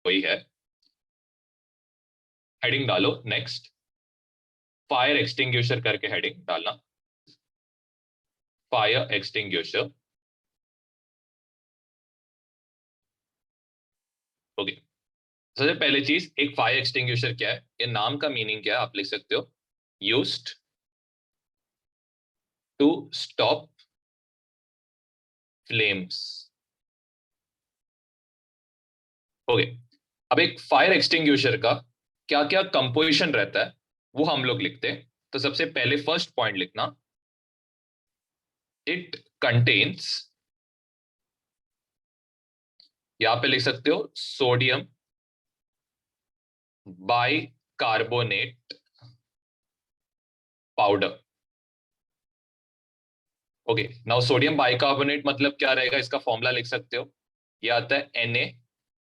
वही है। हेडिंग डालो नेक्स्ट, फायर एक्सटिंग्विशर करके हेडिंग डालना, फायर एक्सटिंग्विशर। ओके, सबसे पहले चीज, एक फायर एक्सटिंग्विशर क्या है, ये नाम का मीनिंग क्या है आप लिख सकते हो, used to stop flames. Okay, अब एक फायर एक्सटिंग्विशर का क्या क्या कंपोजिशन रहता है वो हम लोग लिखते हैं। तो सबसे पहले फर्स्ट पॉइंट लिखना, इट कंटेन्स, यहां पे लिख सकते हो sodium bicarbonate powder. Okay, now sodium bicarbonate मतलब क्या रहेगा, इसका फॉर्मूला लिख सकते हो, ये आता है Na,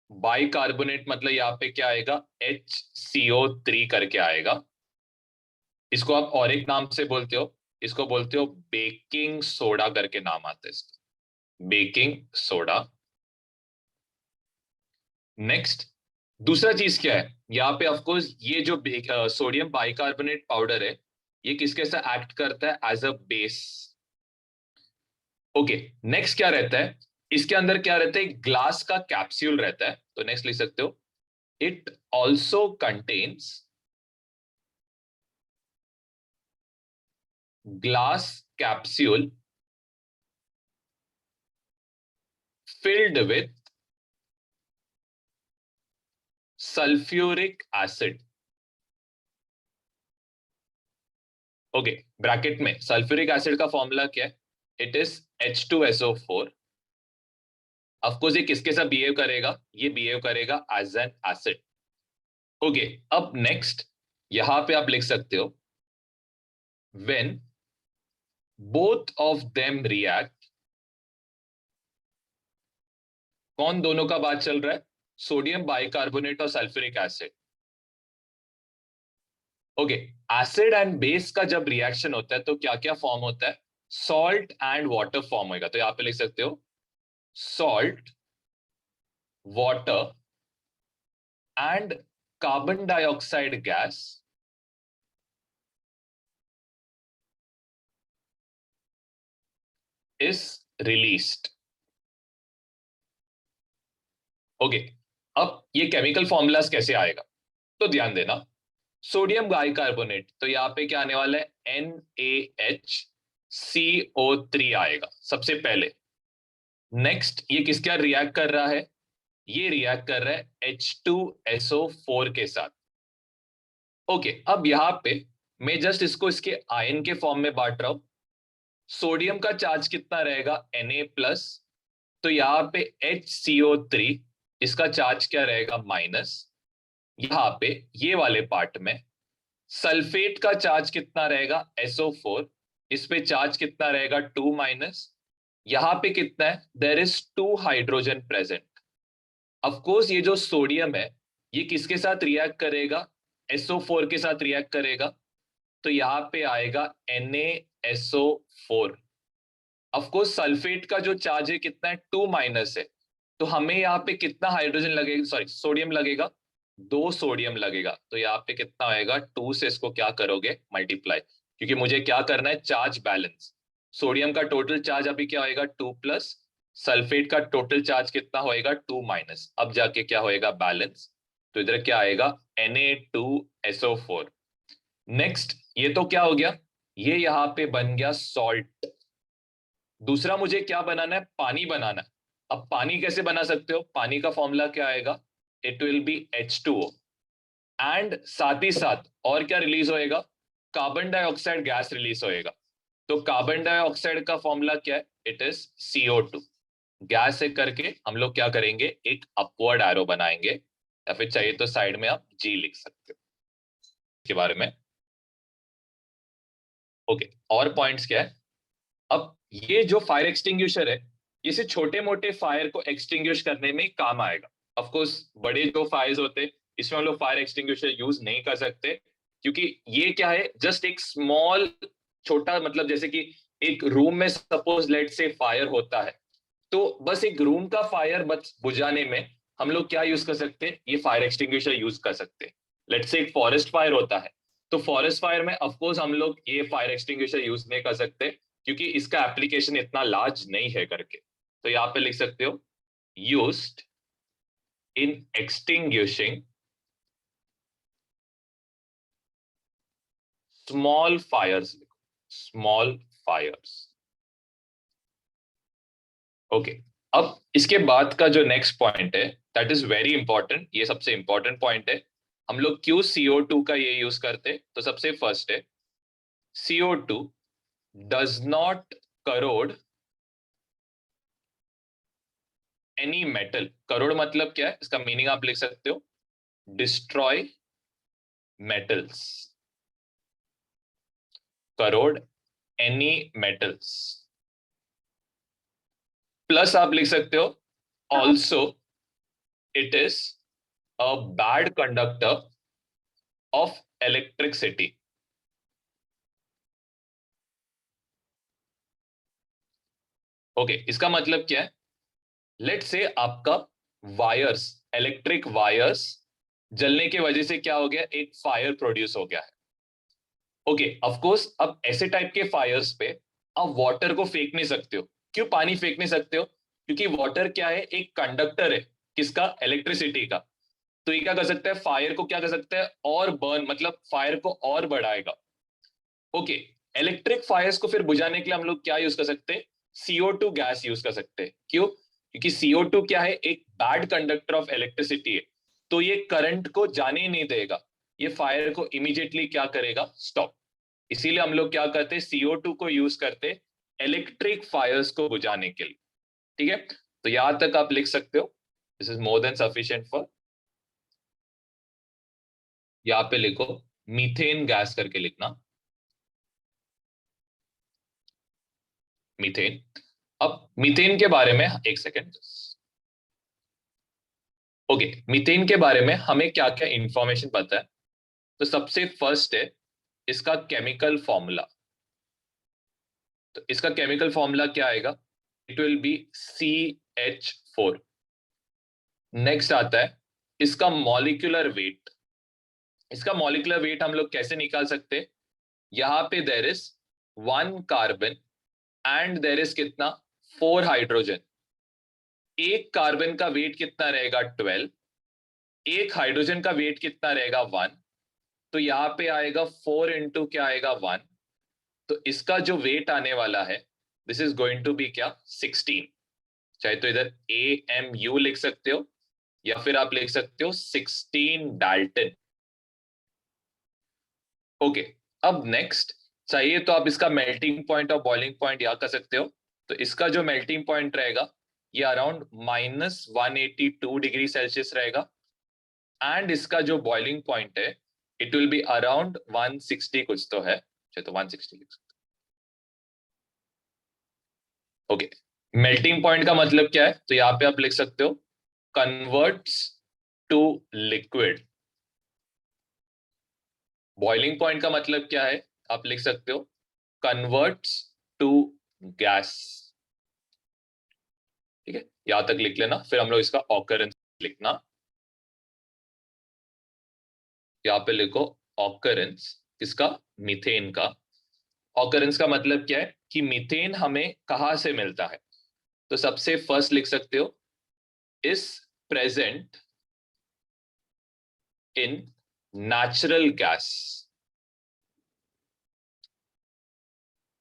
बाइकार्बोनेट मतलब यहाँ पे क्या आएगा, HCO3 करके आएगा। इसको आप और एक नाम से बोलते हो, इसको बोलते हो बेकिंग सोडा करके नाम आता है इसका, बेकिंग सोडा। नेक्स्ट, दूसरा चीज क्या है, यहाँ पे ऑफकोर्स ये जो सोडियम बाइकार्बोनेट पाउडर है, ये किसके साथ एक्ट करता है, as a base. Okay, next क्या रहता है, इसके अंदर क्या रहता है, ग्लास का कैप्सूल रहता है। तो नेक्स्ट लिख सकते हो, it also contains glass capsule filled with sulphuric acid. Okay, bracket में सल्फ्यूरिक एसिड का फॉर्मूला क्या है, इट इज H2SO4। ऑफकोर्स ये किसके साथ बिहेव करेगा, ये बिहेव करेगा एज एन एसिड। ओके, अब नेक्स्ट यहां पे आप लिख सकते हो, when both of them react, कौन दोनों का बात चल रहा है, सोडियम बाइकार्बोनेट और sulphuric acid. Okay, acid and base का जब रिएक्शन होता है तो क्या क्या फॉर्म होता है, सॉल्ट एंड वाटर फॉर्म होगा। तो यहां पे लिख सकते हो salt, water and carbon dioxide gas is released. Okay, अब ये केमिकल फॉर्मूलाज कैसे आएगा, तो ध्यान देना, सोडियम बाइकार्बोनेट, तो यहां पे क्या आने वाला है, NaHCO3 आएगा सबसे पहले। नेक्स्ट ये किसका रिएक्ट कर रहा है, ये रिएक्ट कर रहा है H2SO4 के साथ। ओके, अब यहां पे मैं जस्ट इसको इसके आयन के फॉर्म में बांट रहा हूं। सोडियम का चार्ज कितना रहेगा, Na+, तो यहां पे HCO3, इसका चार्ज क्या रहेगा, माइनस। यहां पे ये वाले पार्ट में सल्फेट का चार्ज कितना रहेगा, SO4, इस पे चार्ज कितना रहेगा, 2-। यहां पे कितना है, there is 2 hydrogen present. Of course ये जो सोडियम है, ये किसके साथ रिएक्ट करेगा, SO4 के साथ रिएक्ट करेगा। तो यहां पे आएगा NaSO4। ऑफकोर्स सल्फेट का जो चार्ज है कितना है, 2- है। तो हमें यहाँ पे कितना हाइड्रोजन लगेगा, सॉरी सोडियम लगेगा, 2 सोडियम लगेगा। तो यहाँ पे कितना आएगा, 2 से इसको क्या करोगे, मल्टीप्लाई, क्योंकि मुझे क्या करना है, चार्ज बैलेंस। सोडियम का टोटल चार्ज अभी क्या होएगा, 2+, सल्फेट का टोटल चार्ज कितना होएगा, 2-। अब जाके क्या होएगा, बैलेंस। तो इधर क्या आएगा, Na2SO4। नेक्स्ट ये तो क्या हो गया, ये यहाँ पे बन गया सॉल्ट। दूसरा मुझे क्या बनाना है, पानी बनाना है। अब पानी कैसे बना सकते हो, पानी का फॉर्मूला क्या आएगा, it will be H2O, and साथ ही साथ और क्या रिलीज होएगा, कार्बन डाइऑक्साइड गैस रिलीज होएगा। तो कार्बन डाइऑक्साइड का फॉर्मूला क्या है, इट इज CO2। गैस से करके हम लोग क्या करेंगे, एक अपवर्ड एरो बनाएंगे, या फिर चाहिए तो साइड में आप G लिख सकते हो के बारे में। ओके, और पॉइंट्स क्या है, अब ये जो फायर एक्सटिंग्विशर है, इसे छोटे मोटे फायर को एक्सटिंग्विश करने में काम आएगा। ऑफ कोर्स बड़े जो फायर्स होते हैं, इसमें हम लोग फायर एक्सटिंग्विशर यूज नहीं कर सकते, क्योंकि ये क्या है, जस्ट एक स्मॉल, छोटा, मतलब जैसे कि एक रूम में सपोज लेट से फायर होता है, तो बस एक रूम का फायर बस बुझाने में हम लोग क्या यूज कर सकते हैं, ये फायर एक्सटिंग्विशर यूज कर सकते हैं। लेट्स से एक फॉरेस्ट फायर होता है, तो फॉरेस्ट फायर में ऑफकोर्स हम लोग ये फायर एक्सटिंग्विशर यूज नहीं कर सकते क्योंकि इसका एप्लीकेशन इतना लार्ज नहीं है करके। तो यहाँ पे लिख सकते हो used in extinguishing small fires, small fires. Okay, अब इसके बाद का जो नेक्स्ट पॉइंट है दैट इज वेरी इंपॉर्टेंट, ये सबसे इंपॉर्टेंट पॉइंट है। हम लोग क्यों CO2 का ये यूज करते, तो सबसे फर्स्ट है CO2 does not crore any metal. Crore मतलब क्या है, इसका मीनिंग आप लिख सकते हो destroy metals, crore any metals. Plus आप लिख सकते हो also it is a bad conductor of electricity. Okay, इसका मतलब क्या है, लेट से आपका वायर्स, इलेक्ट्रिक वायर्स जलने की वजह से क्या हो गया, एक फायर प्रोड्यूस हो गया है। ओके, ऑफ कोर्स अब ऐसे टाइप के फायर्स पे आप वाटर को फेंक नहीं सकते हो। क्यों पानी फेंक नहीं सकते हो, क्योंकि वाटर क्या है, एक कंडक्टर है, किसका, इलेक्ट्रिसिटी का। तो ये क्या कर सकता है, फायर को क्या कर सकता है, और बर्न, मतलब फायर को और बढ़ाएगा। ओके, इलेक्ट्रिक फायर्स को फिर बुझाने के लिए हम लोग क्या यूज कर सकते हैं, CO2 गैस यूज कर सकते हैं। क्यों, क्योंकि CO2 क्या है, एक बैड कंडक्टर ऑफ इलेक्ट्रिसिटी है, तो ये करंट को जाने ही नहीं देगा, ये फायर को इमीडिएटली क्या करेगा, स्टॉप। इसीलिए हम लोग क्या करते हैं, CO2 को यूज करते इलेक्ट्रिक फायर्स को बुझाने के लिए। ठीक है, तो यहां तक आप लिख सकते हो, this is more than sufficient for. यहाँ पे लिखो मीथेन गैस करके लिखना, मीथेन। अब मीथेन के बारे में एक सेकेंड, ओके, मीथेन के बारे में हमें क्या क्या इंफॉर्मेशन पता है। तो सबसे फर्स्ट है इसका केमिकल फॉर्मूला। तो इसका केमिकल फॉर्मूला क्या आएगा, it will be CH4। Next आता है इसका मॉलिक्यूलर वेट। इसका मॉलिक्यूलर वेट हम लोग कैसे निकाल सकते हैं, यहां पे there is 1 carbon and there is कितना, 4 हाइड्रोजन। एक कार्बन का वेट कितना रहेगा, 12। एक हाइड्रोजन का वेट कितना रहेगा, 1। तो यहाँ पे आएगा 4 इंटू क्या आएगा, 1। तो इसका जो वेट आने वाला है this is going to be क्या, 16। चाहे तो इधर AMU लिख सकते हो या फिर आप लिख सकते हो 16 डाल्टन। ओके, अब नेक्स्ट चाहिए तो आप इसका मेल्टिंग पॉइंट और बॉइलिंग पॉइंट याद कर सकते हो। तो इसका जो मेल्टिंग पॉइंट रहेगा ये अराउंड -182 डिग्री सेल्सियस रहेगा, एंड इसका जो बॉइलिंग पॉइंट है इट विल बी अराउंड 160 कुछ तो है, तो 160 लिख सकते हो। ओके, मेल्टिंग पॉइंट का मतलब क्या है, तो यहाँ पे आप लिख सकते हो converts to liquid. Boiling point का मतलब क्या है, आप लिख सकते हो कन्वर्ट्स टू गैस। ठीक है, यहां तक लिख लेना, फिर हम लोग इसका ऑकरेंस लिखना। यहाँ पे लिखो ऑकरेंस किसका, मीथेन का। ऑकरेंस का मतलब क्या है कि मीथेन हमें कहां से मिलता है। तो सबसे फर्स्ट लिख सकते हो is present in natural gas.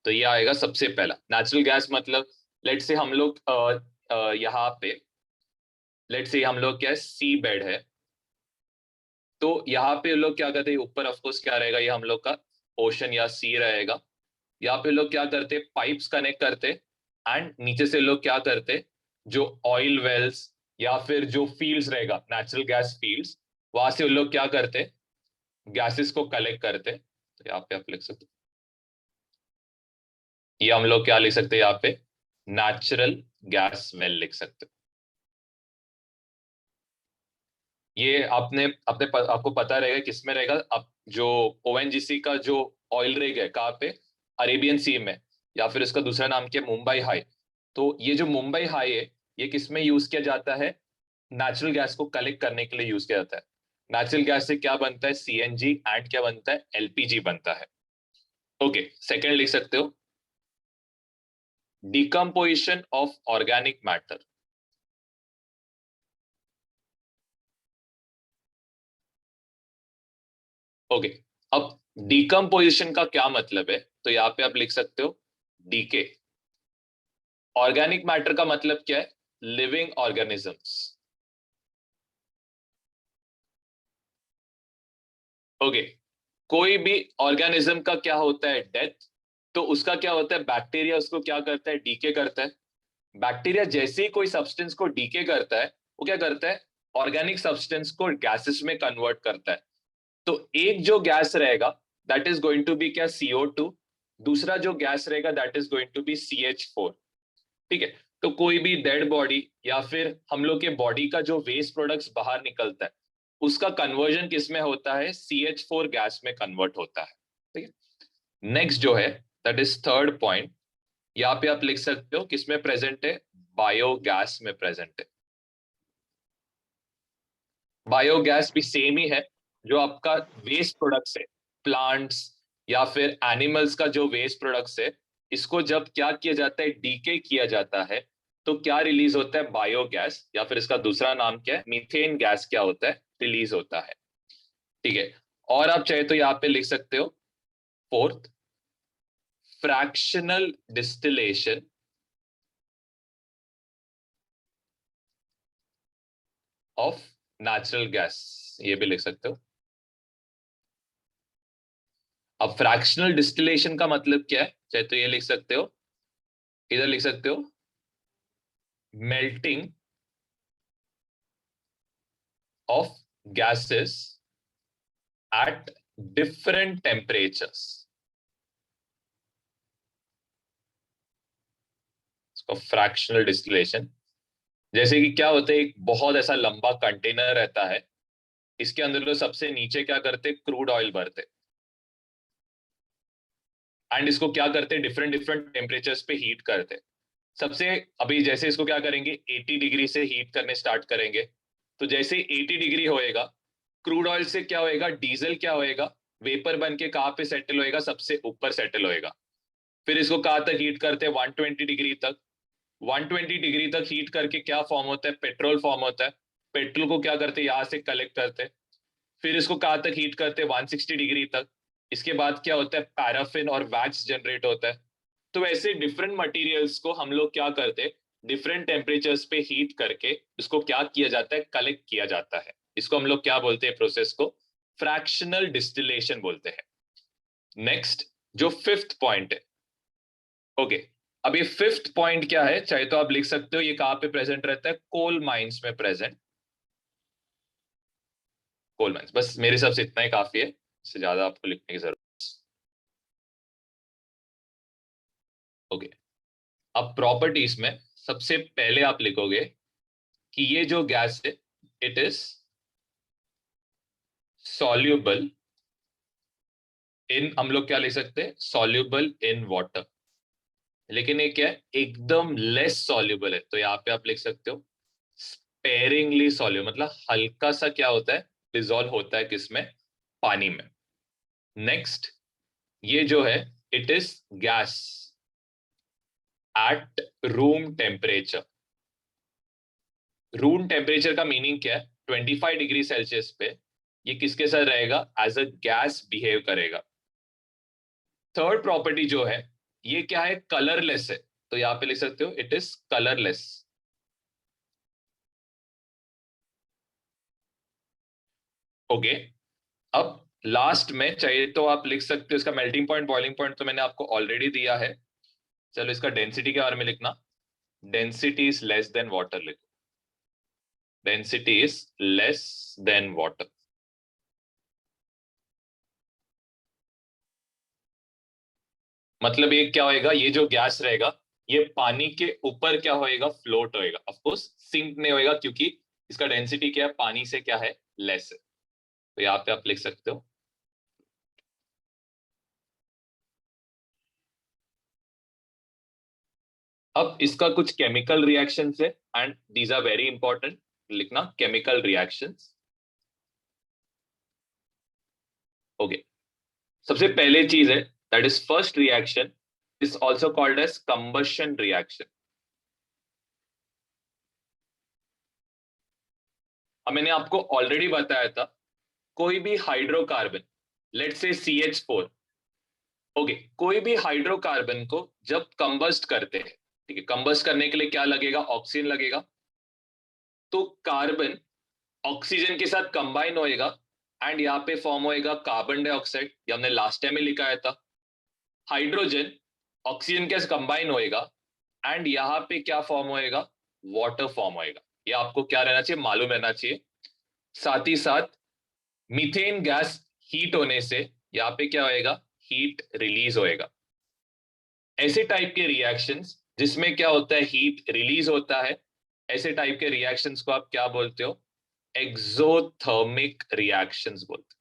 तो ये आएगा सबसे पहला, नेचुरल गैस मतलब लेट से हम लोग यहाँ पे लेट से हम लोग क्या है, सी बेड है, तो यहाँ पे लोग क्या करते हैं, ऊपर ऑफकोर्स क्या रहेगा, ये हम लोग का ओशन या सी रहेगा। यहाँ पे लोग क्या करते, पाइप्स कनेक्ट करते, एंड नीचे से लोग क्या करते, जो ऑयल वेल्स या फिर जो फील्ड्स रहेगा, नेचुरल गैस फील्ड्स, वहां से लोग क्या करते, गैसेस को कलेक्ट करते। तो यहाँ पे आप लिख सकते, ये हम लोग क्या लिख सकते हैं, यहाँ पे नेचुरल गैस वेल लिख सकते। ये आपने अपने आपको पता रहेगा किसमें रहेगा, आप जो ONGC का जो ऑयल रिग है कहाँ पे, अरेबियन सी में, या फिर इसका दूसरा नाम क्या है, मुंबई हाई। तो ये जो मुंबई हाई है ये किस में यूज किया जाता है, नेचुरल गैस को कलेक्ट करने के लिए यूज किया जाता है। नेचुरल गैस से क्या बनता है? सीएनजी, एंड क्या बनता है? एलपीजी बनता है। ओके, सेकंड लिख सकते हो, decomposition of organic matter. Okay, अब डिकम्पोजिशन का क्या मतलब है? तो यहां पे आप लिख सकते हो डीके। ऑर्गेनिक मैटर का मतलब क्या है? Living organisms. ओके, कोई भी ऑर्गेनिज्म का क्या होता है? डेथ। तो उसका क्या होता है? बैक्टीरिया उसको क्या करता है? डीके करता है। बैक्टीरिया जैसे ही कोई सब्सटेंस को डीके करता है, वो क्या करता है? ऑर्गेनिक सब्सटेंस को गैसेस में कन्वर्ट करता है। तो एक जो गैस रहेगा that is going to be क्या? CO2। दूसरा जो गैस रहेगा that is going to be CH4। ठीक है। तो कोई भी डेड बॉडी या फिर हम लोग के बॉडी का जो वेस्ट प्रोडक्ट्स बाहर निकलता है, उसका कन्वर्जन किस में होता है? CH4 गैस में कन्वर्ट होता है। ठीक है। नेक्स्ट जो है दैट इज थर्ड पॉइंट, यहाँ पे आप लिख सकते हो किसमें प्रेजेंट है? बायोगैस में प्रेजेंट है। बायोगैस भी सेम ही है, जो आपका वेस्ट प्रोडक्ट्स है, प्लांट्स या फिर एनिमल्स का जो वेस्ट प्रोडक्ट्स है, इसको जब क्या किया जाता है? डीके किया जाता है, तो क्या रिलीज होता है? बायोगैस, या फिर इसका दूसरा नाम क्या है? मीथेन गैस क्या होता है? रिलीज होता है। ठीक है। और आप चाहे तो यहाँ पे लिख सकते हो fourth, fractional distillation of natural gas, ये भी लिख सकते हो। अब फ्रैक्शनल डिस्टिलेशन का मतलब क्या है? चाहे तो ये लिख सकते हो, इधर लिख सकते हो, melting of gases at different temperatures. इसको फ्रैक्शनल डिस्टिलेशन, जैसे कि क्या होता है, एक बहुत ऐसा लंबा कंटेनर रहता है, इसके अंदर तो सबसे नीचे क्या करते? क्रूड ऑयल भरते, एंड इसको क्या करते? डिफरेंट डिफरेंट टेम्परेचर्स पे हीट करते। सबसे अभी जैसे इसको क्या करेंगे? 80 डिग्री से हीट करने स्टार्ट करेंगे। तो जैसे 80 डिग्री होएगा, क्रूड ऑयल से क्या होएगा? डीजल क्या होएगा? वेपर बन के कहाँ पे सेटल होएगा? सबसे ऊपर सेटल होएगा। फिर इसको कहाँ तक हीट करते हैं? 120 डिग्री तक। 120 डिग्री तक हीट करके क्या फॉर्म होता है? पेट्रोल फॉर्म होता है। पेट्रोल को क्या करते हैं? यहाँ से कलेक्ट करते हैं। फिर इसको कहाँ तक हीट करते हैं? 160 डिग्री तक। इसके बाद क्या होता है? पैराफिन और वैक्स जनरेट होता है। तो वैसे डिफरेंट मटेरियल्स को हम लोग क्या करते हैं? डिफरेंट टेम्परेचर्स पे हीट करके इसको क्या किया जाता है? कलेक्ट किया जाता है। इसको हम लोग क्या बोलते हैं? प्रोसेस को फ्रैक्शनल डिस्टिलेशन बोलते हैं। नेक्स्ट, जो फिफ्थ पॉइंट है। ओके, अब ये फिफ्थ पॉइंट क्या है? चाहे तो आप लिख सकते हो, ये कहाँ पे प्रेजेंट रहता है? कोल माइंस में प्रेजेंट। कोल माइंस, बस मेरे हिसाब से इतना ही काफी है, इससे ज्यादा आपको लिखने की जरूरत। ओके, अब प्रॉपर्टीज में सबसे पहले आप लिखोगे कि ये जो गैस है, इट इज सॉल्यूबल इन, हम लोग क्या लिख सकते हैं? Soluble in water. लेकिन ये क्या है? एकदम लेस सॉल्यूबल है, तो यहाँ पे आप लिख सकते हो स्पेरिंगली सॉल्यूबल, मतलब हल्का सा क्या होता है? डिजोल्व होता है किसमें? पानी में। नेक्स्ट, ये जो है, it is gas at room temperature. Room temperature का मीनिंग क्या है? 25 डिग्री सेल्सियस पे ये किसके साथ रहेगा? एज अ गैस बिहेव करेगा। थर्ड प्रॉपर्टी जो है, ये क्या है? कलरलेस है, तो यहां पे लिख सकते हो इट इज कलरलेस। ओके, अब लास्ट में चाहे तो आप लिख सकते हो इसका मेल्टिंग पॉइंट, बॉइलिंग पॉइंट तो मैंने आपको ऑलरेडी दिया है। चलो इसका डेंसिटी के बारे में लिखना, density is less than water लिखो। Density is less than water. मतलब ये क्या होएगा? ये जो गैस रहेगा, ये पानी के ऊपर क्या होएगा? फ्लोट होएगा। ऑफ कोर्स सिंक नहीं होएगा, क्योंकि इसका डेंसिटी क्या है? पानी से क्या है? लेस है। तो यहाँ पे आप लिख सकते हो। अब इसका कुछ केमिकल रिएक्शंस है, and these are very important. लिखना केमिकल रिएक्शंस। ओके, सबसे पहले चीज है that is first reaction is also called as combustion reaction. अब मैंने आपको ऑलरेडी बताया था, कोई भी hydrocarbon, let's say CH4, okay, कोई भी हाइड्रोकार्बन को जब कंबस्ट करते हैं, ठीक है, कंबस्ट करने के लिए क्या लगेगा, ऑक्सीजन लगेगा। तो कार्बन ऑक्सीजन के साथ कंबाइन होएगा एंड यहाँ पे फॉर्म होएगा कार्बन डाइऑक्साइड, ये हमने लास्ट टाइम में लिखा था। हाइड्रोजन ऑक्सीजन के साथ कंबाइन होएगा एंड यहाँ पे क्या फॉर्म होएगा, वाटर फॉर्म होएगा। ये आपको क्या रहना चाहिए, मालूम रहना चाहिए। साथ ही साथ मीथेन गैस हीट होने से यहाँ पे क्या होएगा, हीट रिलीज होएगा। ऐसे टाइप के रिएक्शंस जिसमें क्या होता है, हीट रिलीज होता है, ऐसे टाइप के रिएक्शंस को आप क्या बोलते हो, एक्सोथर्मिक रिएक्शंस बोलते हैं।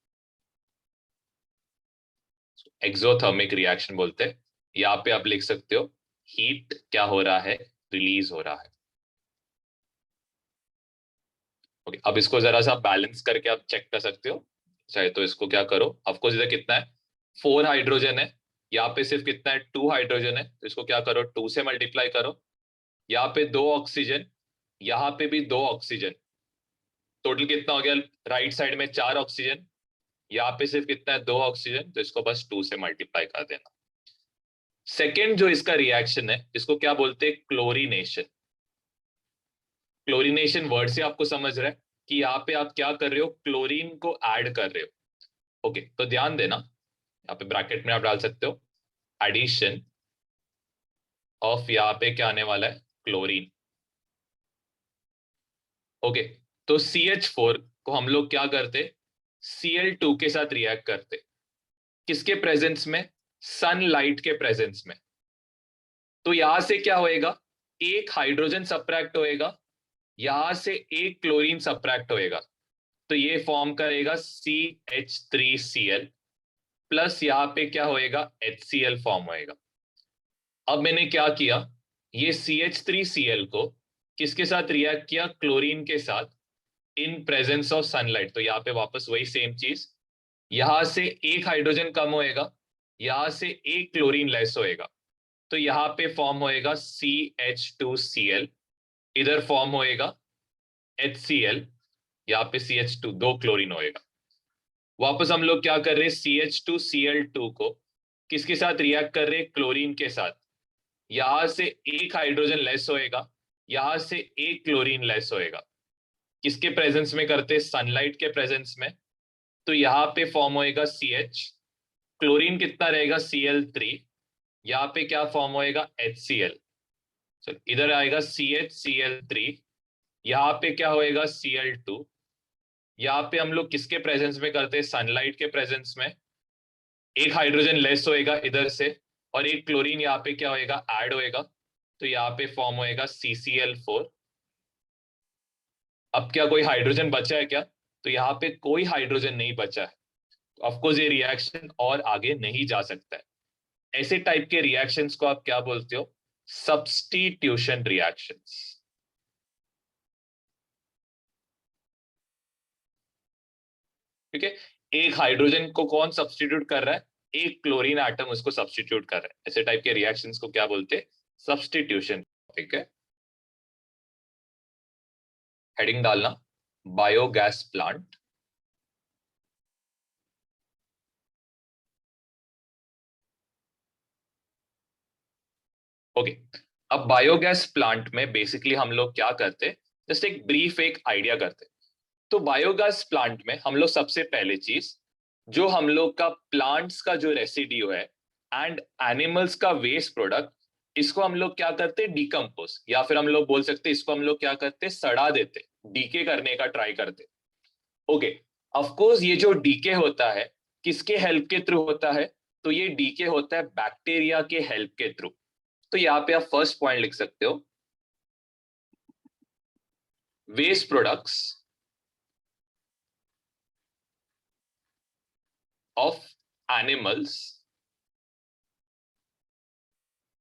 एक्सोथर्मिक रिएक्शन बोलते हैं। यहाँ पे आप लिख सकते हो हीट क्या हो रहा है, रिलीज हो रहा है। ओके, अब इसको जरा सा बैलेंस करके आप चेक कर सकते हो। चाहे तो इसको क्या करो, ऑफकोर्स इधर कितना है, 4 हाइड्रोजन है, यहाँ पे सिर्फ कितना है, 2 हाइड्रोजन है, तो इसको क्या करो, 2 से मल्टीप्लाई करो। यहाँ पे 2 ऑक्सीजन, यहाँ पे भी 2 ऑक्सीजन, टोटल कितना हो गया, राइट साइड में 4 ऑक्सीजन, यहाँ पे सिर्फ कितना है, 2 ऑक्सीजन, तो इसको बस 2 से मल्टीप्लाई कर देना। सेकेंड जो इसका रिएक्शन है, इसको क्या बोलते हैं, क्लोरीनेशन। क्लोरीनेशन वर्ड से आपको समझ रहा है कि यहाँ पे आप क्या कर रहे हो, क्लोरीन को ऐड कर रहे हो। ओके, तो ध्यान देना, यहाँ पे ब्रैकेट में आप डाल सकते हो एडिशन ऑफ, यहाँ पे क्या आने वाला है, क्लोरीन। ओके, तो CH4 को हम लोग क्या करते, Cl2 के साथ रिएक्ट करते, किसके प्रेजेंस में, सनलाइट के प्रेजेंस में। तो यहां से क्या होएगा, एक हाइड्रोजन सब्ट्रैक्ट होएगा, यहां से एक क्लोरीन सब्ट्रैक्ट होएगा, तो ये फॉर्म करेगा CH3Cl प्लस यहाँ पे क्या होएगा, HCl फॉर्म होएगा। अब मैंने क्या किया, ये CH3Cl को किसके साथ रिएक्ट किया, क्लोरीन के साथ, इन प्रेजेंस ऑफ सनलाइट। तो यहाँ पे वापस वही सेम चीज, यहां से एक हाइड्रोजन कम होएगा, यहां से एक क्लोरीन लेस होएगा, तो यहाँ पे फॉर्म होएगा CH2Cl, इधर फॉर्म होएगा HCl, यहाँ पे CH2, 2 क्लोरीन होएगा। वापस हम लोग क्या कर रहे हैं, CH2Cl2 को किसके साथ रिएक्ट कर रहे हैं, क्लोरीन के साथ, यहां से एक हाइड्रोजन लेस होएगा, यहां से एक क्लोरीन लेस होएगा, किसके प्रेजेंस में करते, सनलाइट के प्रेजेंस में। तो यहाँ पे फॉर्म होएगा CH, क्लोरीन कितना रहेगा, Cl3, यहाँ पे क्या फॉर्म होएगा, HCl, इधर आएगा CH, Cl3, यहाँ पे क्या होएगा, Cl2, यहाँ पे हम लोग किसके प्रेजेंस में करते हैं, सनलाइट के प्रेजेंस में, एक हाइड्रोजन लेस होएगा इधर से, और एक क्लोरीन यहाँ पे क्या होएगा, ऐड होएगा, तो यहाँ पे फॉर्म होएगा CCl4। अब क्या कोई हाइड्रोजन बचा है क्या, तो यहाँ पे कोई हाइड्रोजन नहीं बचा है, तो ऑफकोर्स ये रिएक्शन और आगे नहीं जा सकता है। ऐसे टाइप के रिएक्शंस को आप क्या बोलते हो, सब्स्टिट्यूशन रिएक्शंस। ठीक है, एक हाइड्रोजन को कौन सब्स्टिट्यूट कर रहा है, एक क्लोरीन एटम उसको सब्स्टिट्यूट कर रहा है। ऐसे टाइप के रिएक्शंस को क्या बोलते हैं, सब्स्टिट्यूशन। ठीक है, हेडिंग डालना, बायोगैस प्लांट। ओके, अब बायोगैस प्लांट में बेसिकली हम लोग क्या करते, जस्ट एक ब्रीफ एक आइडिया करते। तो बायोगैस प्लांट में हम लोग सबसे पहले चीज, जो हम लोग का प्लांट्स का जो रेसिड्यू है एंड एनिमल्स का वेस्ट प्रोडक्ट, इसको हम लोग क्या करते, डिकम्पोज, या फिर हम लोग बोल सकते इसको हम लोग क्या करते, सड़ा देते, डीके करने का ट्राई करते। ओके, ऑफ कोर्स ये जो डीके होता है किसके हेल्प के थ्रू होता है, तो ये डीके होता है बैक्टीरिया के हेल्प के थ्रू। तो यहाँ पे आप फर्स्ट पॉइंट लिख सकते हो, वेस्ट प्रोडक्ट्स ऑफ एनिमल्स,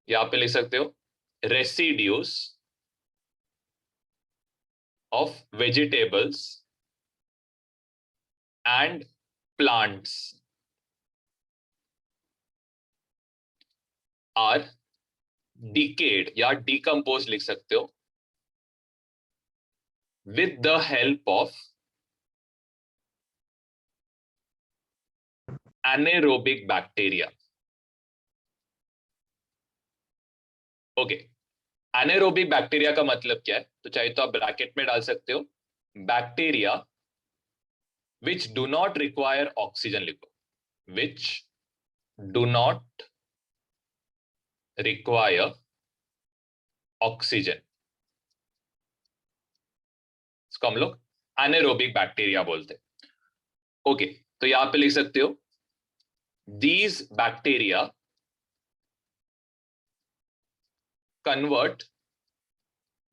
यहाँ पे लिख सकते हो residues of vegetables and plants are decayed या decompose लिख सकते हो with the help of anaerobic bacteria. Okay, anaerobic bacteria का मतलब क्या है? तो चाहे तो आप ब्रैकेट में डाल सकते हो, bacteria which do not require oxygen लिखो, which do not require oxygen, इसको हम लोग एनारोबिक बैक्टीरिया बोलते हैं। ओके, तो यहां पे लिख सकते हो these bacteria convert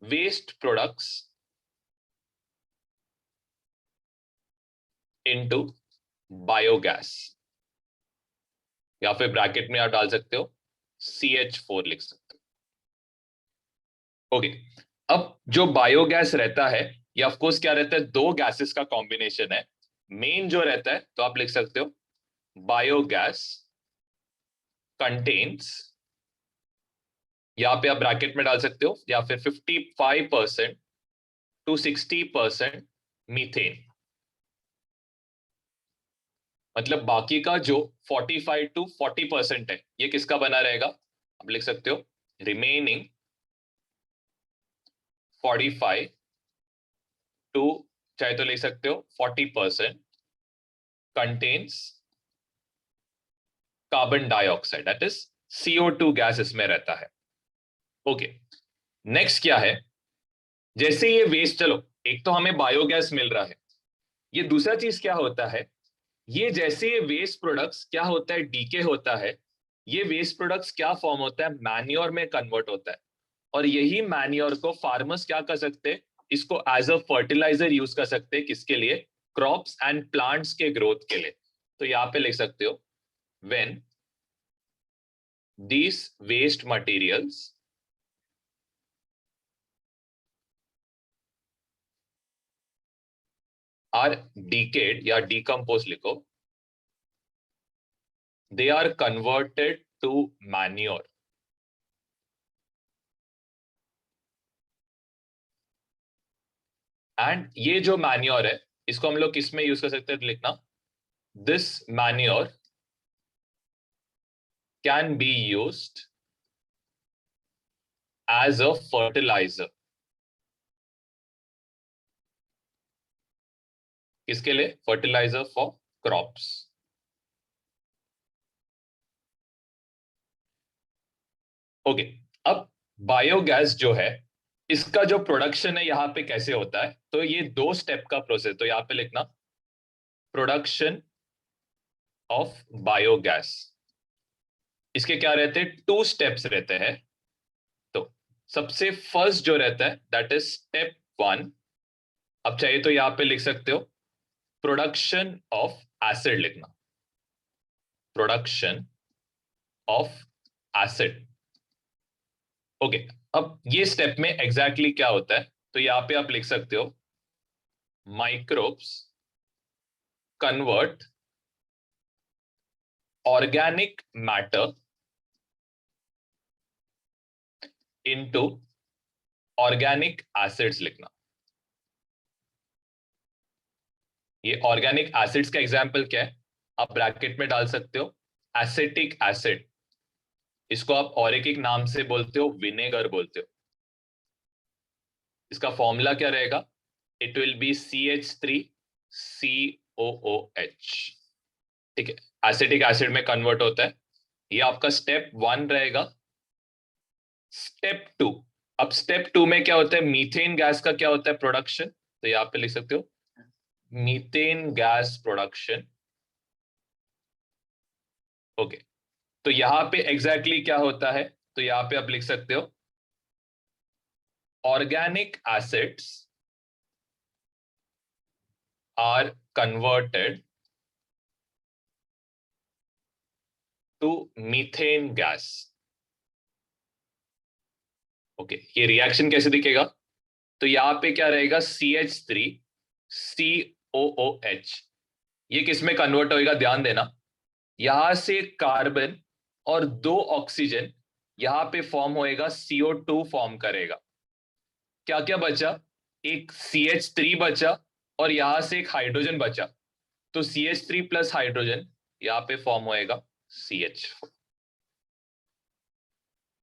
waste products into biogas, या फिर ब्रैकेट में आप डाल सकते हो CH4 लिख सकते हो। ओके, अब जो बायोगैस रहता है ये ऑफ कोर्स क्या रहता है, दो गैसेस का कॉम्बिनेशन है। मेन जो रहता है तो आप लिख सकते हो बायोगैस कंटेन्स, यहां पे आप ब्रैकेट में डाल सकते हो, या फिर 55% to 60% मीथेन, मतलब बाकी का जो 45 to 40% है ये किसका बना रहेगा? आप लिख सकते हो रिमेनिंग 45 टू, चाहे तो लिख सकते हो 40% contains carbon dioxide, that is CO2 gas इसमें रहता है। ओके, नेक्स्ट क्या है, जैसे ये वेस्ट, चलो एक तो हमें बायोगैस मिल रहा है, ये दूसरा चीज क्या होता है, ये जैसे ये वेस्ट प्रोडक्ट्स क्या होता है, डीके होता है, ये वेस्ट प्रोडक्ट्स क्या फॉर्म होता है, मैन्योर में कन्वर्ट होता है, और यही मैन्योर को फार्मर्स क्या कर सकते हैं, इसको एज अ फर्टिलाइजर यूज कर सकते हैं, किसके लिए? क्रॉप्स एंड प्लांट्स के ग्रोथ के लिए। तो यहां पे लिख सकते हो when these waste materials are decayed या decompose लिखो, they are converted to manure, and ये जो मैन्योर है इसको हम लोग किस में यूज कर सकते हैं, तो लिखना this manure can be used as a fertiliser, किसके लिए? Fertiliser for crops. ओके, अब बायोगैस जो है इसका जो प्रोडक्शन है यहाँ पे कैसे होता है, तो ये दो स्टेप का प्रोसेस, तो यहाँ पे लिखना प्रोडक्शन ऑफ बायोगैस, इसके क्या रहते हैं, 2 स्टेप्स रहते हैं। तो सबसे फर्स्ट जो रहता है दैट इज स्टेप 1, अब चाहिए तो यहाँ पे लिख सकते हो प्रोडक्शन ऑफ एसिड लिखना, प्रोडक्शन ऑफ एसिड। ओके, अब ये स्टेप में एग्जैक्टली क्या होता है, तो यहाँ पे आप लिख सकते हो microbes convert organic matter into organic acids लिखना। ये ऑर्गेनिक एसिड्स का एग्जांपल क्या है, आप ब्रैकेट में डाल सकते हो एसिटिक एसिड, इसको आप और एक नाम से बोलते हो विनेगर बोलते हो। इसका फॉर्मूला क्या रहेगा, इट विल बी CH3COOH, ठीक है, एसिटिक एसिड में कन्वर्ट होता है। ये आपका स्टेप 1 रहेगा। स्टेप 2, अब स्टेप 2 में क्या होता है, मीथेन गैस का क्या होता है प्रोडक्शन, तो यहाँ पे लिख सकते हो मीथेन गैस प्रोडक्शन। ओके, तो यहां पे एग्जैक्टली क्या होता है, तो यहां पे आप लिख सकते हो organic acids are converted to methane gas. Okay, ये रिएक्शन कैसे दिखेगा, तो यहाँ पे क्या रहेगा, CH3 COOH। ये किस में कन्वर्ट होएगा ध्यान देना, यहां से कार्बन और 2 ऑक्सीजन यहां पे फॉर्म होएगा, CO2 फॉर्म करेगा। क्या क्या बचा, एक CH3 बचा और यहां से एक हाइड्रोजन बचा, तो CH3 प्लस हाइड्रोजन यहाँ पे फॉर्म होएगा CH।